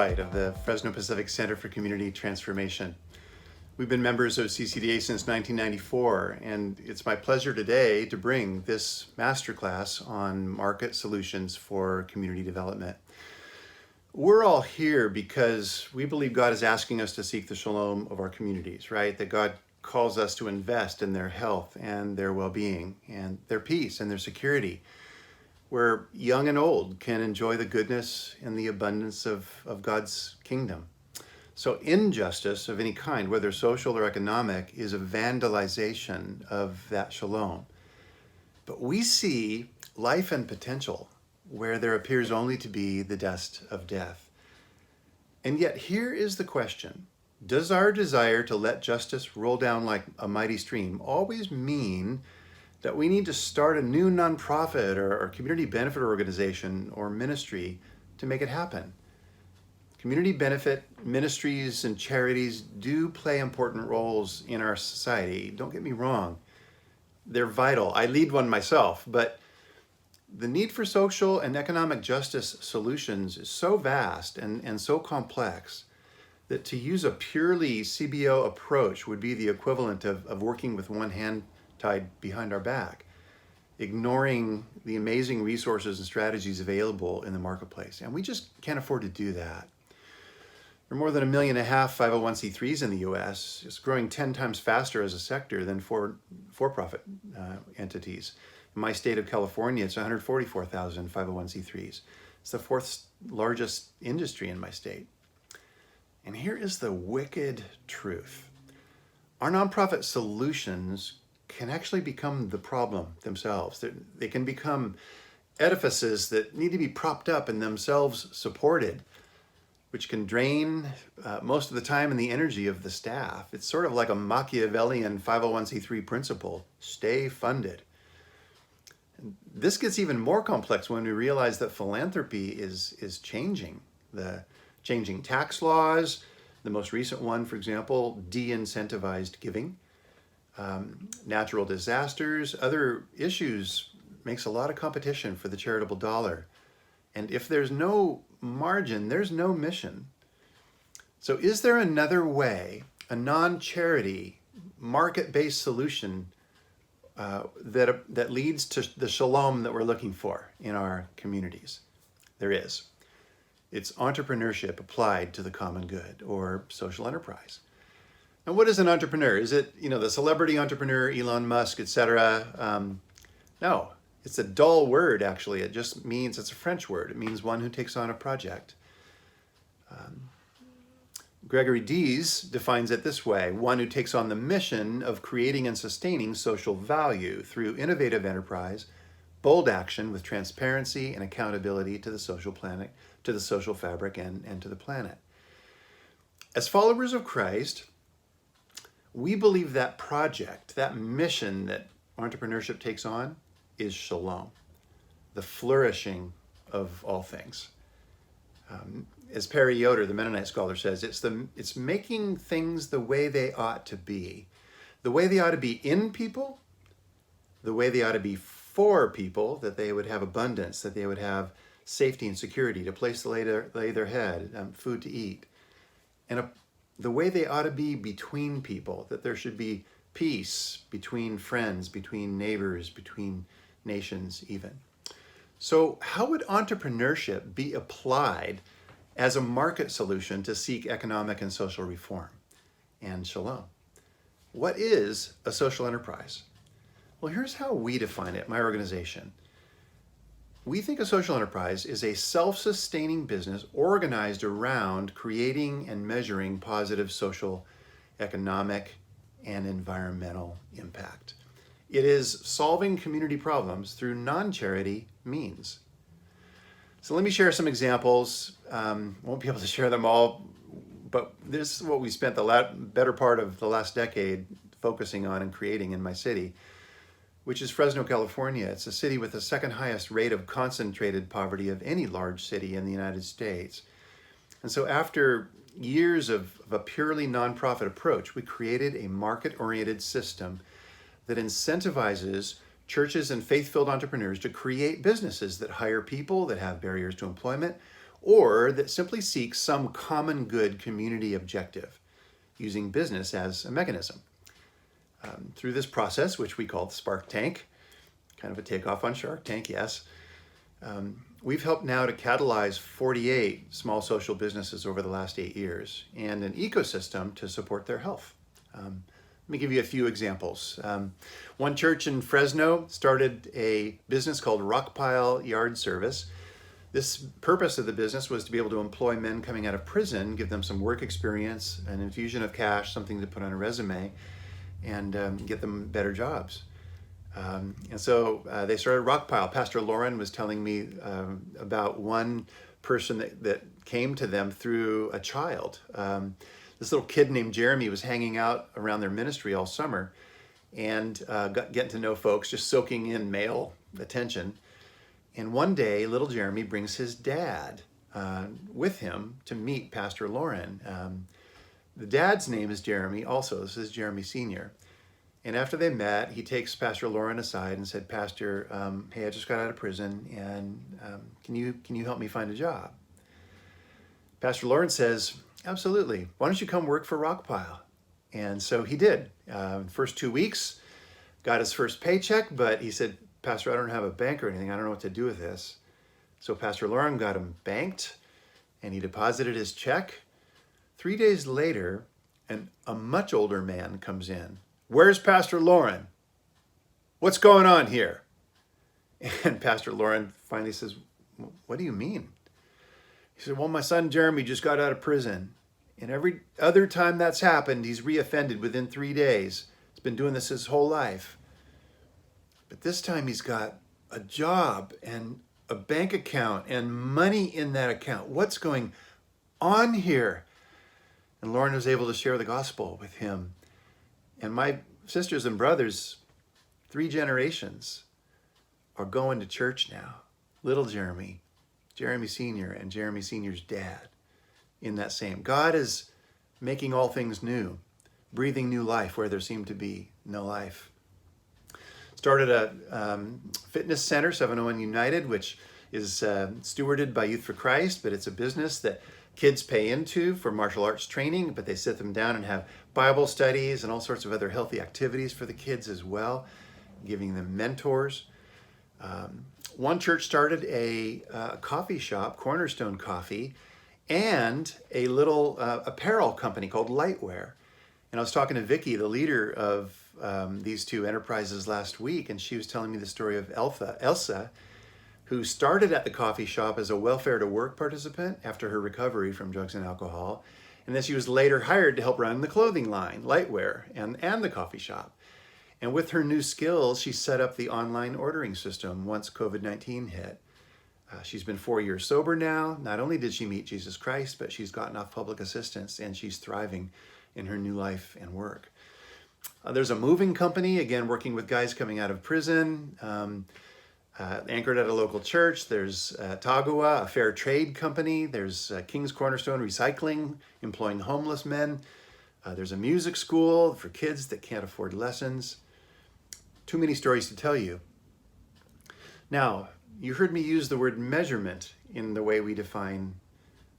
RandyWhite of the Fresno Pacific Center for Community Transformation. We've been members of CCDA since 1994, and it's my pleasure today to bring this masterclass on market solutions for community development. We're all here because we believe God is asking us to seek the shalom of our communities, right? That God calls us to invest in their health and their well-being and their peace and their security, where young and old can enjoy the goodness and the abundance of God's kingdom. So injustice of any kind, whether social or economic, is a vandalization of that shalom. But we see life and potential where there appears only to be the dust of death. And yet here is the question: does our desire to let justice roll down like a mighty stream always mean that we need to start a new nonprofit or community benefit organization or ministry to make it happen? Community benefit ministries and charities do play important roles in our society. Don't get me wrong. They're vital. I lead one myself, but the need for social and economic justice solutions is so vast and so complex that to use a purely CBO approach would be the equivalent of working with one hand tied behind our back, ignoring the amazing resources and strategies available in the marketplace. And we just can't afford to do that. There are more than 1.5 million 501c3s in the US. It's growing 10 times faster as a sector than for-profit entities. In my state of California, it's 144,000 501c3s. It's the fourth largest industry in my state. And here is the wicked truth. Our nonprofit solutions can actually become the problem themselves. They can become edifices that need to be propped up and themselves supported, which can drain most of the time and the energy of the staff. It's sort of like a Machiavellian 501c3 principle: stay funded. And this gets even more complex when we realize that philanthropy is changing. The changing tax laws, the most recent one, for example, de-incentivized giving. Natural disasters, other issues makes a lot of competition for the charitable dollar. And if there's no margin, there's no mission. So is there another way, a non-charity, market-based solution that leads to the shalom that we're looking for in our communities? There is. It's entrepreneurship applied to the common good, or social enterprise. Now, what is an entrepreneur? Is it, the celebrity entrepreneur, Elon Musk, etc.? No, it's a dull word, actually. It just means, it's a French word. It means one who takes on a project. Gregory Dees defines it this way: one who takes on the mission of creating and sustaining social value through innovative enterprise, bold action with transparency and accountability to the social planet, to the social fabric, and to the planet. As followers of Christ, we believe that project, that mission that entrepreneurship takes on, is shalom, the flourishing of all things. As Perry Yoder, the Mennonite scholar, says, it's making things the way they ought to be. The way they ought to be in people, the way they ought to be for people, that they would have abundance, that they would have safety and security, to place to lay their head, food to eat. And the way they ought to be between people, that there should be peace between friends, between neighbors, between nations even. So how would entrepreneurship be applied as a market solution to seek economic and social reform and shalom? What is a social enterprise? Well, here's how we define it, my organization. We think a social enterprise is a self-sustaining business organized around creating and measuring positive social, economic, and environmental impact. It is solving community problems through non-charity means. So let me share some examples. Won't be able to share them all, but this is what we spent the better part of the last decade focusing on and creating in my city, which is Fresno, California. It's a city with the second highest rate of concentrated poverty of any large city in the United States. And so after years of a purely nonprofit approach, we created a market-oriented system that incentivizes churches and faith-filled entrepreneurs to create businesses that hire people, that have barriers to employment, or that simply seeks some common good community objective, using business as a mechanism. Through this process, which we call the Spark Tank, kind of a takeoff on Shark Tank, yes, we've helped now to catalyze 48 small social businesses over the last 8 years and an ecosystem to support their health. Let me give you a few examples. One church in Fresno started a business called Rockpile Yard Service. This purpose of the business was to be able to employ men coming out of prison, give them some work experience, an infusion of cash, something to put on a resume, and get them better jobs. And so they started Rockpile. Pastor Lauren was telling me about one person that came to them through a child. This little kid named Jeremy was hanging out around their ministry all summer and getting to know folks, just soaking in male attention. And one day, little Jeremy brings his dad with him to meet Pastor Lauren. The dad's name is Jeremy also. This is Jeremy Sr. And after they met, he takes Pastor Lauren aside and said, Pastor, hey, I just got out of prison, and can you help me find a job? Pastor Lauren says, absolutely. Why don't you come work for Rockpile? And so he did. First 2 weeks, got his first paycheck, but he said, Pastor, I don't have a bank or anything. I don't know what to do with this. So Pastor Lauren got him banked, and he deposited his check. 3 days later, a much older man comes in. Where's Pastor Lauren? What's going on here? And Pastor Lauren finally says, what do you mean? He said, well, my son Jeremy just got out of prison. And every other time that's happened, he's reoffended within 3 days. He's been doing this his whole life. But this time he's got a job and a bank account and money in that account. What's going on here? And Lauren was able to share the gospel with him. And my sisters and brothers, 3 generations, are going to church now. Little Jeremy, Jeremy Sr., and Jeremy Sr.'s dad in that same. God is making all things new, breathing new life where there seemed to be no life. Started a fitness center, 701 United, which is stewarded by Youth for Christ, but it's a business that kids pay into for martial arts training, but they sit them down and have Bible studies and all sorts of other healthy activities for the kids as well, giving them mentors. One church started a coffee shop, Cornerstone Coffee, and a little apparel company called Lightwear. And I was talking to Vicki, the leader of these 2 enterprises last week, and she was telling me the story of Elsa, who started at the coffee shop as a welfare to work participant after her recovery from drugs and alcohol. And then she was later hired to help run the clothing line, Lightwear, and the coffee shop. And with her new skills, she set up the online ordering system once COVID-19 hit. She's been 4 years sober now. Not only did she meet Jesus Christ, but she's gotten off public assistance, and she's thriving in her new life and work. There's a moving company, again, working with guys coming out of prison, anchored at a local church. There's Tagawa, a fair trade company. There's King's Cornerstone Recycling, employing homeless men. There's a music school for kids that can't afford lessons. Too many stories to tell you. Now, you heard me use the word measurement in the way we define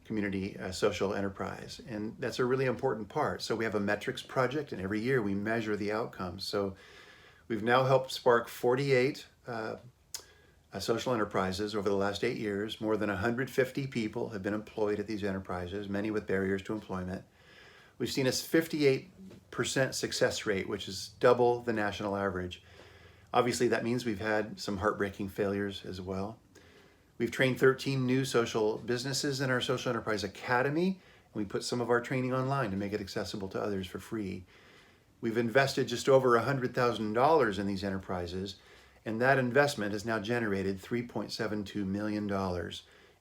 community social enterprise, and that's a really important part. So we have a metrics project, and every year we measure the outcomes. So we've now helped spark 48 social enterprises over the last 8 years. More than 150 people have been employed at these enterprises, many with barriers to employment. We've seen a 58% success rate, which is double the national average. Obviously, that means we've had some heartbreaking failures as well. We've trained 13 new social businesses in our Social Enterprise Academy, and we put some of our training online to make it accessible to others for free. We've invested just over $100,000 in these enterprises, and that investment has now generated $3.72 million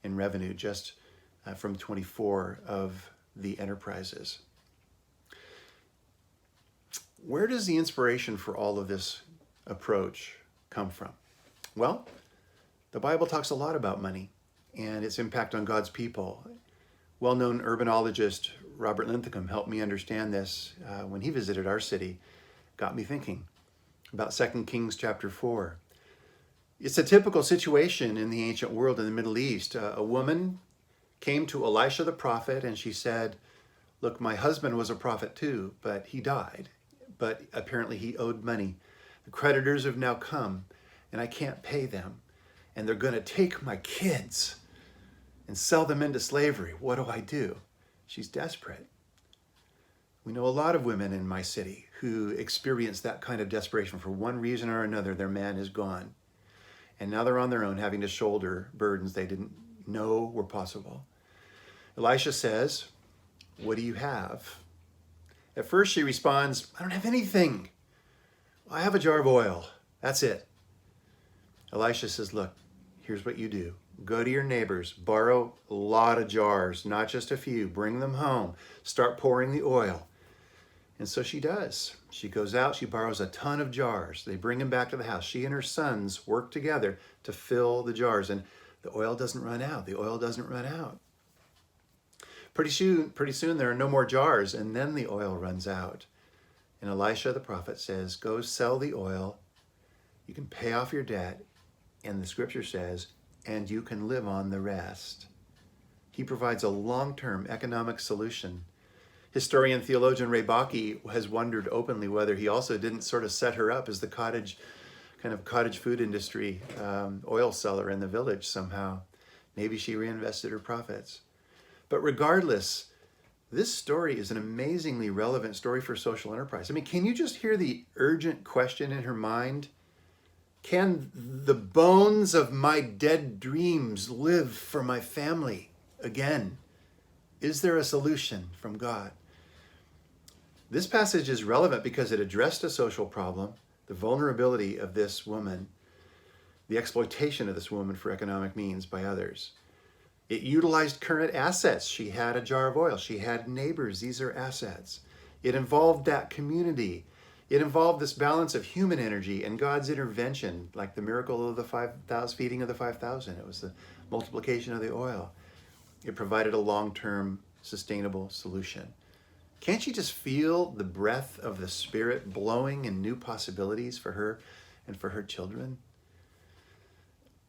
in revenue just from 24 of the enterprises. Where does the inspiration for all of this approach come from? Well, the Bible talks a lot about money and its impact on God's people. Well-known urbanologist Robert Linthicum helped me understand this when he visited our city. Got me thinking about 2 Kings chapter 4. It's a typical situation in the ancient world in the Middle East. A woman came to Elisha the prophet, and she said, look, my husband was a prophet too, but he died. But apparently he owed money. The creditors have now come, and I can't pay them. And they're going to take my kids and sell them into slavery. What do I do? She's desperate. We know a lot of women in my city who experience that kind of desperation. For one reason or another, their man is gone. And now they're on their own, having to shoulder burdens they didn't know were possible. Elisha says, what do you have? At first she responds, I don't have anything. I have a jar of oil. That's it. Elisha says, look, here's what you do. Go to your neighbors, borrow a lot of jars, not just a few. Bring them home. Start pouring the oil. And so she does. She goes out, she borrows a ton of jars. They bring them back to the house. She and her sons work together to fill the jars. And the oil doesn't run out. The oil doesn't run out. Pretty soon there are no more jars, and then the oil runs out. And Elisha the prophet says, go sell the oil. You can pay off your debt. And the scripture says, and you can live on the rest. He provides a long-term economic solution. Historian theologian Ray Bakke has wondered openly whether he also didn't sort of set her up as the cottage food industry oil seller in the village somehow. Maybe she reinvested her profits. But regardless, this story is an amazingly relevant story for social enterprise. I mean, can you just hear the urgent question in her mind? Can the bones of my dead dreams live for my family again? Is there a solution from God? This passage is relevant because it addressed a social problem, the vulnerability of this woman, the exploitation of this woman for economic means by others. It utilized current assets. She had a jar of oil. She had neighbors. These are assets. It involved that community. It involved this balance of human energy and God's intervention, like the miracle of the feeding of the 5,000. It was the multiplication of the oil. It provided a long-term sustainable solution. Can't you just feel the breath of the Spirit blowing in new possibilities for her and for her children?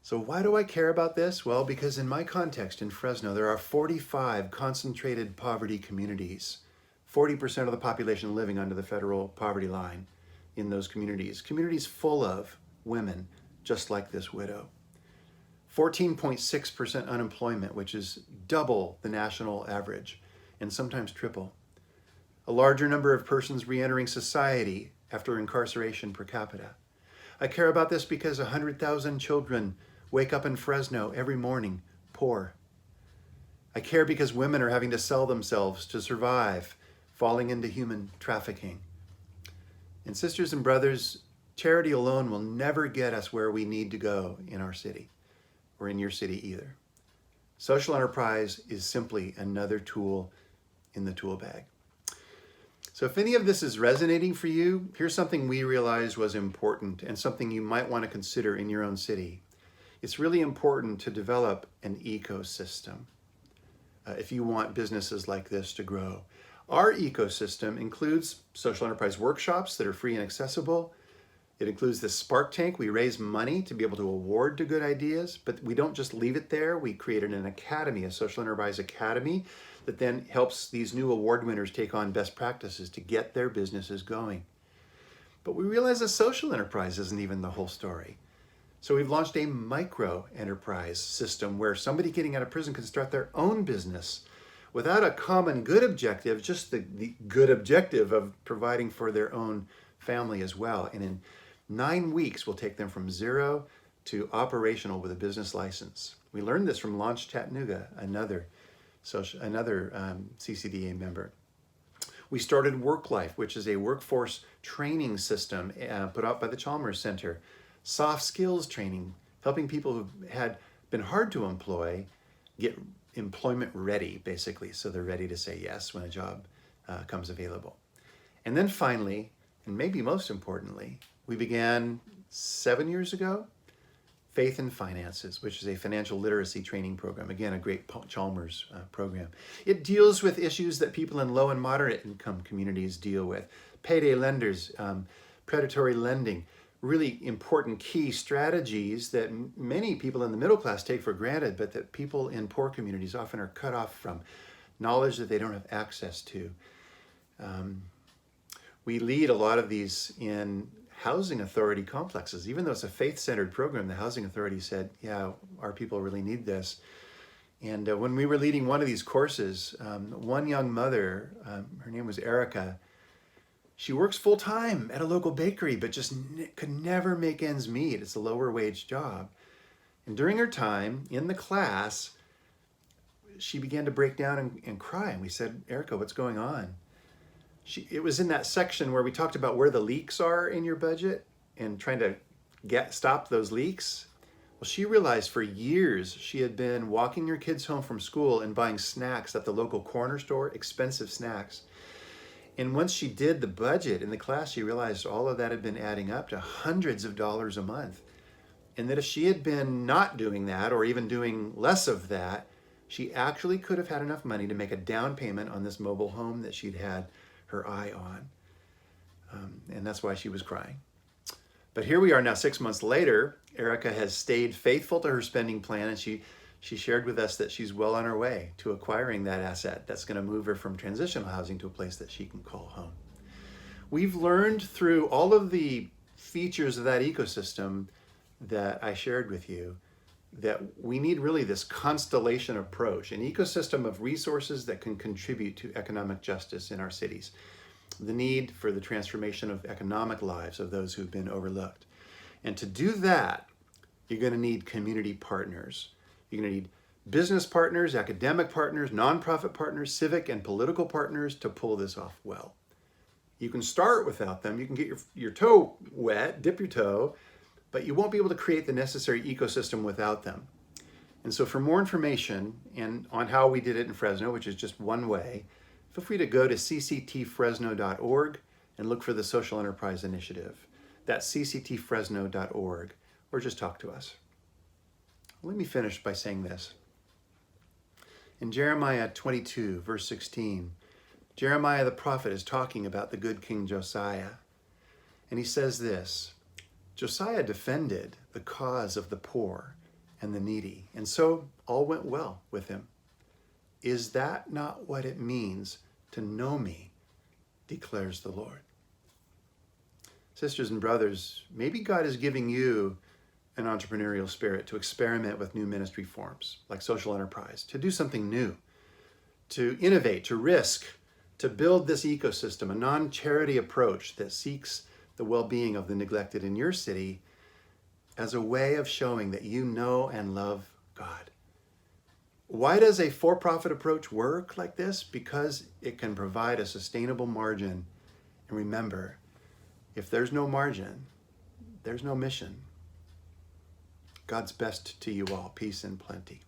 So why do I care about this? Well, because in my context in Fresno, there are 45 concentrated poverty communities. 40% of the population living under the federal poverty line in those communities. Communities full of women just like this widow. 14.6% unemployment, which is double the national average and sometimes triple. A larger number of persons re-entering society after incarceration per capita. I care about this because 100,000 children wake up in Fresno every morning poor. I care because women are having to sell themselves to survive, falling into human trafficking. And sisters and brothers, charity alone will never get us where we need to go in our city, or in your city either. Social enterprise is simply another tool in the tool bag. So if any of this is resonating for you, here's something we realized was important and something you might want to consider in your own city. It's really important to develop an ecosystem if you want businesses like this to grow. Our ecosystem includes social enterprise workshops that are free and accessible. It includes the Spark Tank. We raise money to be able to award to good ideas, but we don't just leave it there. We created an academy, a social enterprise academy, that then helps these new award winners take on best practices to get their businesses going. But we realize a social enterprise isn't even the whole story. So we've launched a micro enterprise system where somebody getting out of prison can start their own business without a common good objective, just the good objective of providing for their own family as well. And in 9 weeks, we'll take them from zero to operational with a business license. We learned this from Launch Chattanooga, another CCDA member. We started Work Life, which is a workforce training system put out by the Chalmers Center. Soft skills training, helping people who've had been hard to employ get employment ready, basically, so they're ready to say yes when a job comes available. And then finally, and maybe most importantly, we began 7 years ago, Faith and Finances, which is a financial literacy training program. Again, a great Chalmers program. It deals with issues that people in low and moderate income communities deal with. Payday lenders, predatory lending, really important key strategies that many people in the middle class take for granted, but that people in poor communities often are cut off from, knowledge that they don't have access to. We lead a lot of these in housing authority complexes. Even though it's a faith-centered program, the housing authority said, yeah, our people really need this. And when we were leading one of these courses, one young mother, her name was Erica, she works full-time at a local bakery, but just could never make ends meet. It's a lower wage job. And during her time in the class, she began to break down and cry. And we said, Erica, what's going on? It was in that section where we talked about where the leaks are in your budget and trying to stop those leaks. Well, she realized for years she had been walking her kids home from school and buying snacks at the local corner store, expensive snacks. And once she did the budget in the class, she realized all of that had been adding up to hundreds of dollars a month. And that if she had been not doing that, or even doing less of that, she actually could have had enough money to make a down payment on this mobile home that she'd had her eye on. And that's why she was crying. But here we are now 6 months later. Erica has stayed faithful to her spending plan, and she shared with us that she's well on her way to acquiring that asset that's going to move her from transitional housing to a place that she can call home. We've learned through all of the features of that ecosystem that I shared with you that we need really this constellation approach, an ecosystem of resources that can contribute to economic justice in our cities. The need for the transformation of economic lives of those who've been overlooked. And to do that, you're going to need community partners. You're going to need business partners, academic partners, nonprofit partners, civic and political partners to pull this off well. You can start without them. You can get your toe wet, dip your toe, but you won't be able to create the necessary ecosystem without them. And so for more information on how we did it in Fresno, which is just one way, feel free to go to cctfresno.org and look for the Social Enterprise Initiative. That's cctfresno.org, or just talk to us. Let me finish by saying this. In Jeremiah 22, verse 16, Jeremiah the prophet is talking about the good King Josiah. And he says this, Josiah defended the cause of the poor and the needy, and so all went well with him. Is that not what it means to know me, declares the Lord? Sisters and brothers, maybe God is giving you an entrepreneurial spirit to experiment with new ministry forms like social enterprise, to do something new, to innovate, to risk, to build this ecosystem, a non-charity approach that seeks the well-being of the neglected in your city as a way of showing that you know and love God. Why does a for-profit approach work like this? Because it can provide a sustainable margin. And remember, if there's no margin, there's no mission. God's best to you all. Peace and plenty.